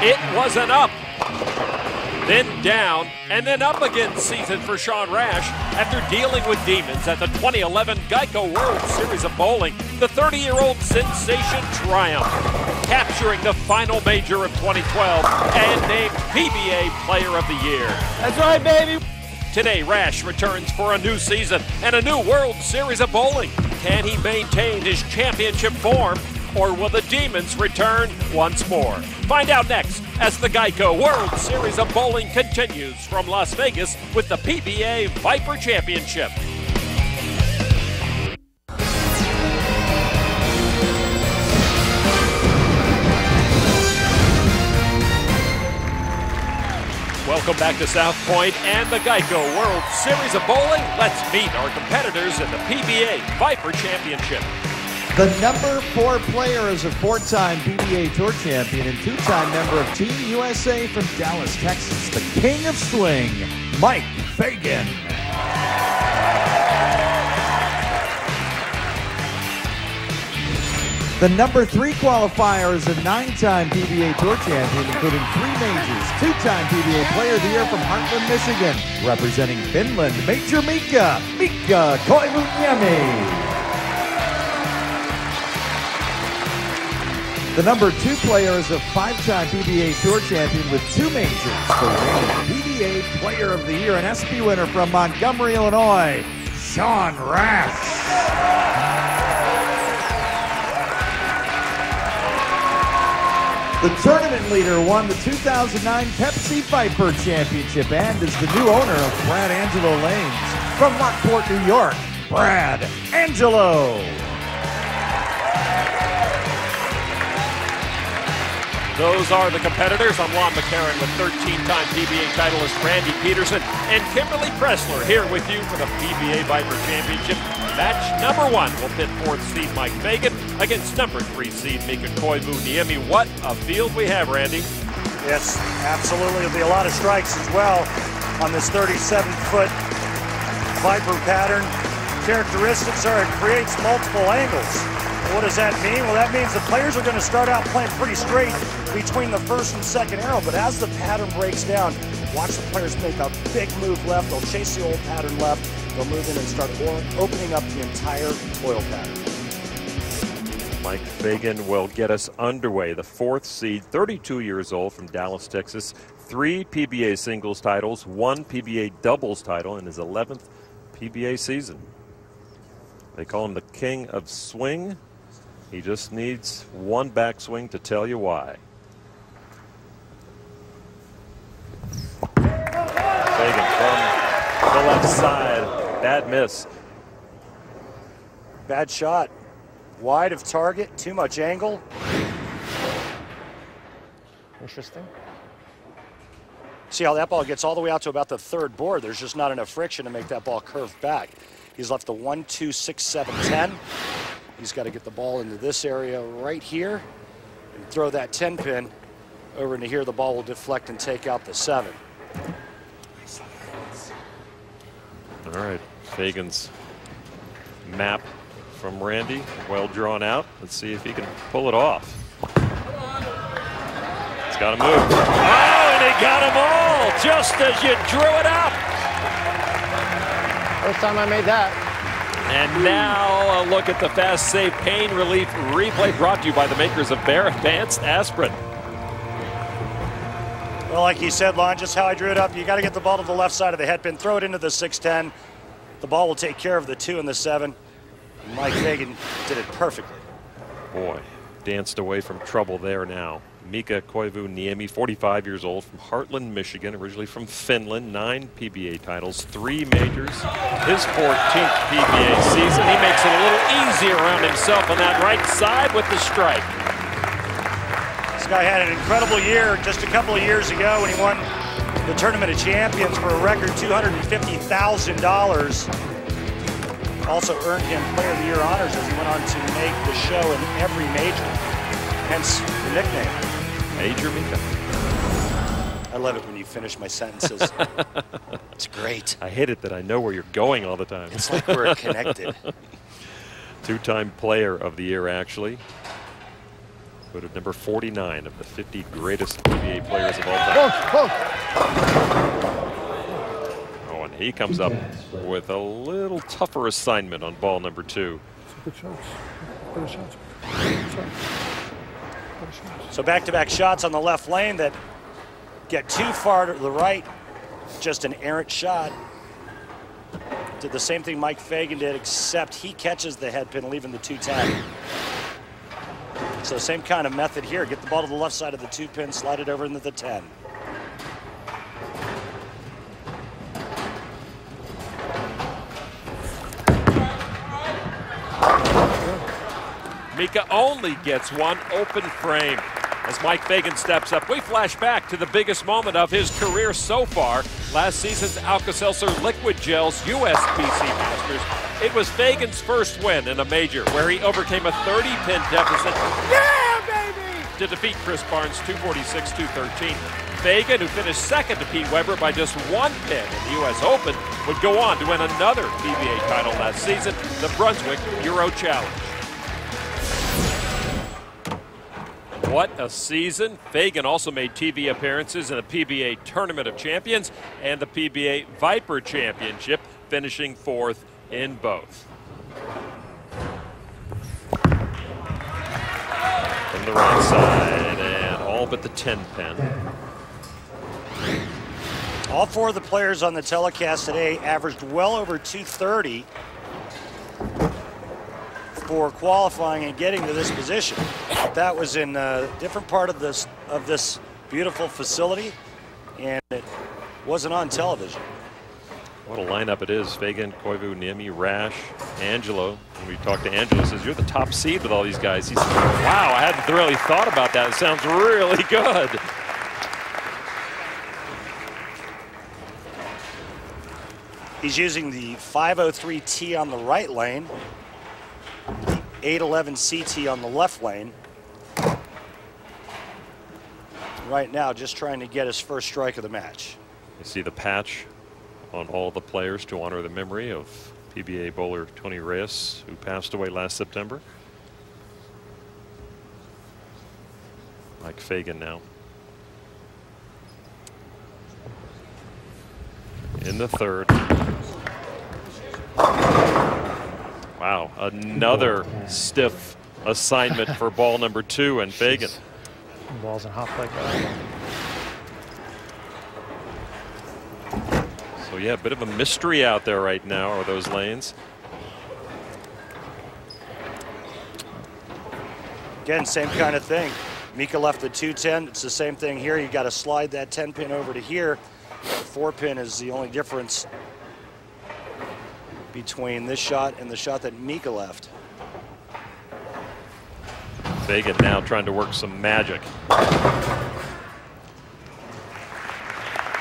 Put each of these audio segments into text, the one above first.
It was an up, then down, and then up again season for Sean Rash after dealing with demons at the 2011 Geico World Series of Bowling. The 30-year-old sensation triumphed, capturing the final major of 2012 and named PBA Player of the Year. That's right, baby. Today, Rash returns for a new season and a new World Series of Bowling. Can he maintain his championship form, or will the demons return once more? Find out next as the Geico World Series of Bowling continues from Las Vegas with the PBA Viper Championship. Welcome back to South Point and the Geico World Series of Bowling. Let's meet our competitors in the PBA Viper Championship. The number 4 player is a 4-time PBA Tour champion and 2-time member of Team USA from Dallas, Texas, the King of Swing, Mike Fagan. The number 3 qualifier is a 9-time PBA Tour champion, including 3 majors, 2-time PBA Player of the Year from Heartland, Michigan, representing Finland, Major Mika Koivuniemi. The number 2 player is a 5-time PBA Tour champion with 2 majors, the reigning PBA Player of the Year and SP winner from Montgomery, Illinois, Sean Rash. The tournament leader won the 2009 Pepsi Viper Championship and is the new owner of Brad Angelo Lanes. From Lockport, New York, Brad Angelo. Those are the competitors. I'm Lon McCarron with 13-time PBA titleist Randy Peterson and Kimberly Pressler here with you for the PBA Viper Championship. Match number 1 will pit 4th seed Mike Fagan against number 3 seed Mika Koivuniemi. What a field we have, Randy. Yes, absolutely. There'll be a lot of strikes as well on this 37-foot Viper pattern. Characteristics are it creates multiple angles. What does that mean? Well, that means the players are going to start out playing pretty straight between the first and second arrow, but as the pattern breaks down, watch the players make a big move left. They'll chase the old pattern left. They'll move in and start opening up the entire oil pattern. Mike Fagan will get us underway. The 4th seed, 32 years old, from Dallas, Texas. 3 PBA singles titles, 1 PBA doubles title in his 11th PBA season. They call him the King of Swing. He just needs one backswing to tell you why. Fagan from the left side. Bad miss. Bad shot. Wide of target, too much angle. Interesting. See how that ball gets all the way out to about the 3rd board. There's just not enough friction to make that ball curve back. He's left the 1, 2, 6, 7, 10. He's got to get the ball into this area right here and throw that 10 pin over into here. The ball will deflect and take out the 7. All right, Fagan's map from Randy, well drawn out. Let's see if he can pull it off. It's got to move. Oh, and he got them all just as you drew it up. First time I made that. And now a look at the fast save pain relief replay brought to you by the makers of Bear Advanced Aspirin. Well, like you said, Lon, just how I drew it up, you got to get the ball to the left side of the head pin, throw it into the 6-10. The ball will take care of the 2 and the 7. Mike Fagan did it perfectly. Boy, danced away from trouble there now. Mika Koivuniemi, 45 years old, from Heartland, Michigan, originally from Finland, 9 PBA titles, 3 majors, his 14th PBA season. He makes it a little easier around himself on that right side with the strike. This guy had an incredible year just a couple of years ago when he won the Tournament of Champions for a record $250,000. Also earned him Player of the Year honors as he went on to make the show in every major, hence the nickname. Major Mika. I love it when you finish my sentences. It's great. I hate it that I know where you're going all the time. It's like we're connected. 2-time Player of the Year, actually. Voted number 49 of the 50 greatest PBA players of all time. Oh, and he comes up with a little tougher assignment on ball number 2. Good shots. Better shots. So back-to-back shots on the left lane that get too far to the right. Just an errant shot. Did the same thing Mike Fagan did, except he catches the head pin, leaving the 210. So same kind of method here. Get the ball to the left side of the 2-pin, slide it over into the 10. Mika only gets one open frame. As Mike Fagan steps up, we flash back to the biggest moment of his career so far, last season's Alka-Seltzer Liquid Gels USBC Masters. It was Fagan's first win in a major, where he overcame a 30-pin deficit to defeat Chris Barnes 246-213. Fagan, who finished second to Pete Weber by just 1 pin in the U.S. Open, would go on to win another PBA title last season, the Brunswick Euro Challenge. What a season. Fagan also made TV appearances in the PBA Tournament of Champions and the PBA Viper Championship, finishing 4th in both. From the right side, and all but the 10-pin. All 4 of the players on the telecast today averaged well over 230 for qualifying and getting to this position. That was in a different part of this beautiful facility, and it wasn't on television. What a lineup it is. Fagan, Koivu, Niemi, Rash, Angelo. When we talked to Angelo, he says, you're the top seed with all these guys. He says, wow, I hadn't really thought about that. It sounds really good. He's using the 503T on the right lane, 811 CT on the left lane. Right now, just trying to get his first strike of the match. You see the patch on all the players to honor the memory of PBA bowler Tony Reyes, who passed away last September. Mike Fagan now. In the 3rd. Wow, another stiff assignment for ball number 2 and Fagan. Balls and hop like that. So yeah, a bit of a mystery out there right now, are those lanes. Again, same kind of thing. Mika left the 210. It's the same thing here. You got to slide that 10-pin over to here. The 4-pin is the only difference between this shot and the shot that Mika left. Fagan now trying to work some magic.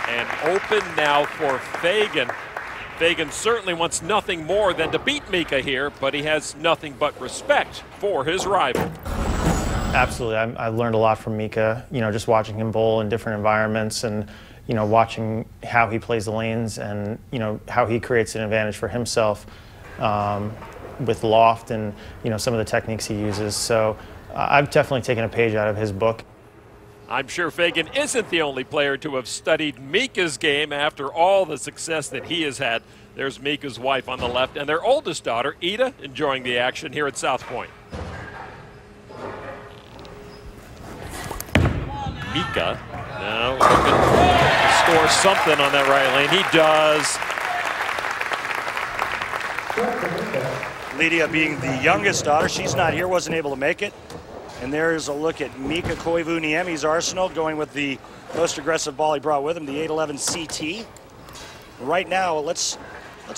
And open now for Fagan. Fagan certainly wants nothing more than to beat Mika here, but he has nothing but respect for his rival. Absolutely. I've learned a lot from Mika, you know, just watching him bowl in different environments and, you know, watching how he plays the lanes and, you know, how he creates an advantage for himself with loft and, you know, some of the techniques he uses. So I've definitely taken a page out of his book. I'm sure Fagan isn't the only player to have studied Mika's game after all the success that he has had. There's Mika's wife on the left and their oldest daughter, Ida, enjoying the action here at South Point. Mika now looking to score something on that right lane. He does. Lydia being the youngest daughter, she's not here, wasn't able to make it. And there's a look at Mika Koivu-Niemi's arsenal, going with the most aggressive ball he brought with him, the 811 CT. Right now, let's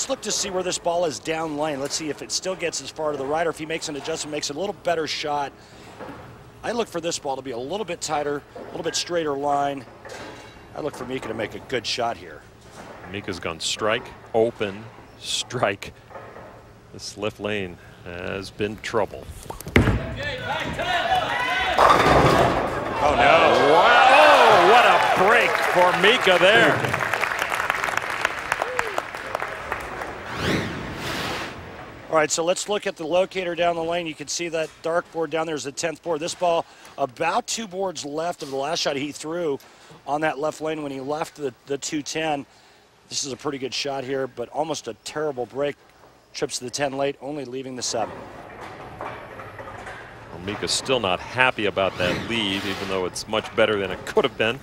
look to see where this ball is down lane. Let's see if it still gets as far to the right, or if he makes an adjustment, makes it a little better shot. I look for this ball to be a little bit tighter, a little bit straighter line. I look for Mika to make a good shot here. Mika's gone strike, open, strike. This left lane has been trouble. Oh no. Wow, oh, what a break for Mika there. All right, so let's look at the locator down the lane. You can see that dark board down there is the 10th board. This ball about 2 boards left of the last shot he threw on that left lane when he left the 210. This is a pretty good shot here, but almost a terrible break. Trips to the 10 late, only leaving the 7. Well, Mika's still not happy about that lead, even though it's much better than it could have been.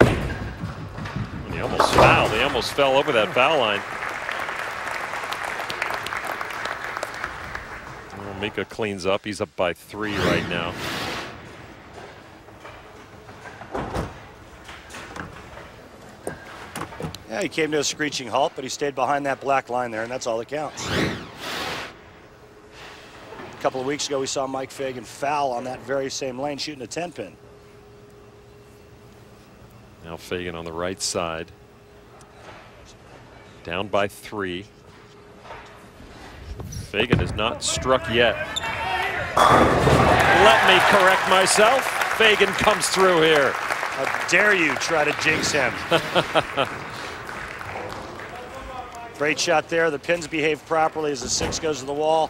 And he almost fouled. He almost fell over that foul line. Well, Mika cleans up. He's up by 3 right now. Yeah, he came to a screeching halt, but he stayed behind that black line there, and that's all that counts. A couple of weeks ago, we saw Mike Fagan foul on that very same lane, shooting a 10-pin. Now Fagan on the right side. Down by 3. Fagan is not struck yet. Let me correct myself. Fagan comes through here. How dare you try to jinx him. Great shot there. The pins behave properly as the 6 goes to the wall.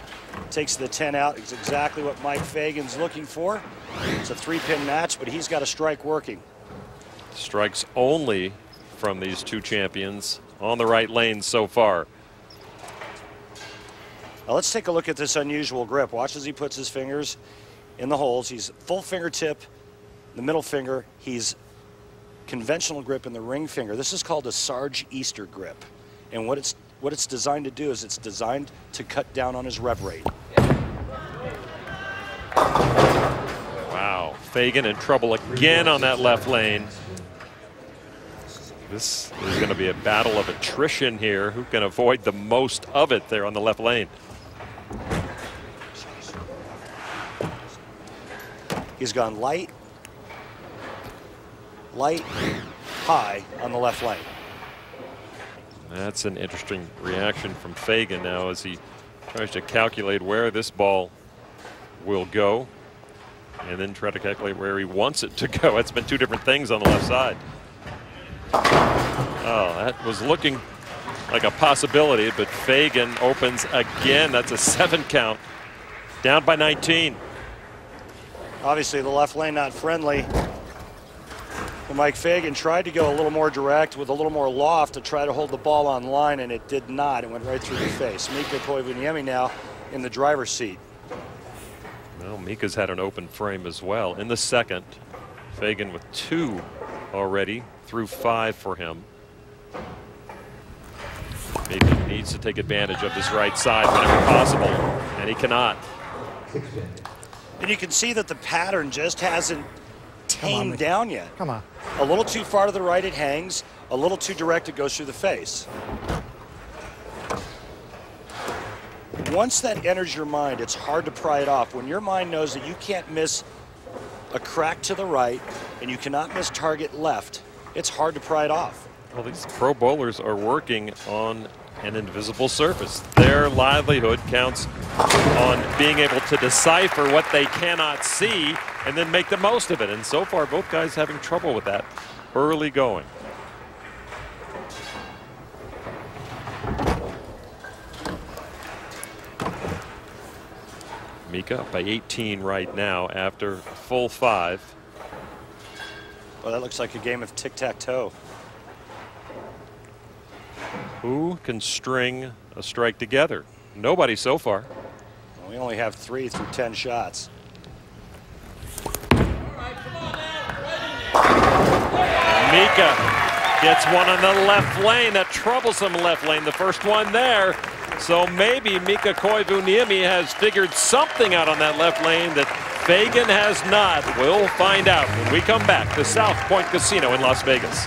Takes the 10 out. It's exactly what Mike Fagan's looking for. It's a 3-pin match, but he's got a strike working. Strikes only from these 2 champions on the right lane so far. Now let's take a look at this unusual grip. Watch as he puts his fingers in the holes. He's full fingertip, the middle finger. He's conventional grip in the ring finger. This is called a Sarge Easter grip. And what it's designed to do is it's designed to cut down on his rev rate. Wow, Fagan in trouble again on that left lane. This is going to be a battle of attrition here. Who can avoid the most of it there on the left lane? He's gone light, high on the left lane. That's an interesting reaction from Fagan now as he tries to calculate where this ball will go and then try to calculate where he wants it to go. It's been 2 different things on the left side. Oh, that was looking like a possibility, but Fagan opens again. That's a 7 count. Down by 19. Obviously the left lane not friendly. And Mike Fagan tried to go a little more direct with a little more loft to try to hold the ball on line, and it did not. It went right through the face. Mika Koivuniemi now in the driver's seat. Well, Mika's had an open frame as well in the second. Fagan with 2 already, through 5 for him. Mika needs to take advantage of this right side whenever possible, and he cannot. And you can see that the pattern just hasn't tamed down yet. Come on. A little too far to the right, it hangs. A little too direct, it goes through the face. Once that enters your mind, it's hard to pry it off. When your mind knows that you can't miss a crack to the right and you cannot miss target left, it's hard to pry it off. Well, these pro bowlers are working on an invisible surface. Their livelihood counts on being able to decipher what they cannot see and then make the most of it. And so far, both guys having trouble with that early going. Mika up by 18 right now after a full 5. Well, that looks like a game of tic-tac-toe. Who can string a strike together? Nobody so far. Well, we only have 3 through 10 shots. Mika gets one on the left lane, that troublesome left lane, the first one there. So maybe Mika Koivuniemi has figured something out on that left lane that Fagan has not. We'll find out when we come back to South Point Casino in Las Vegas.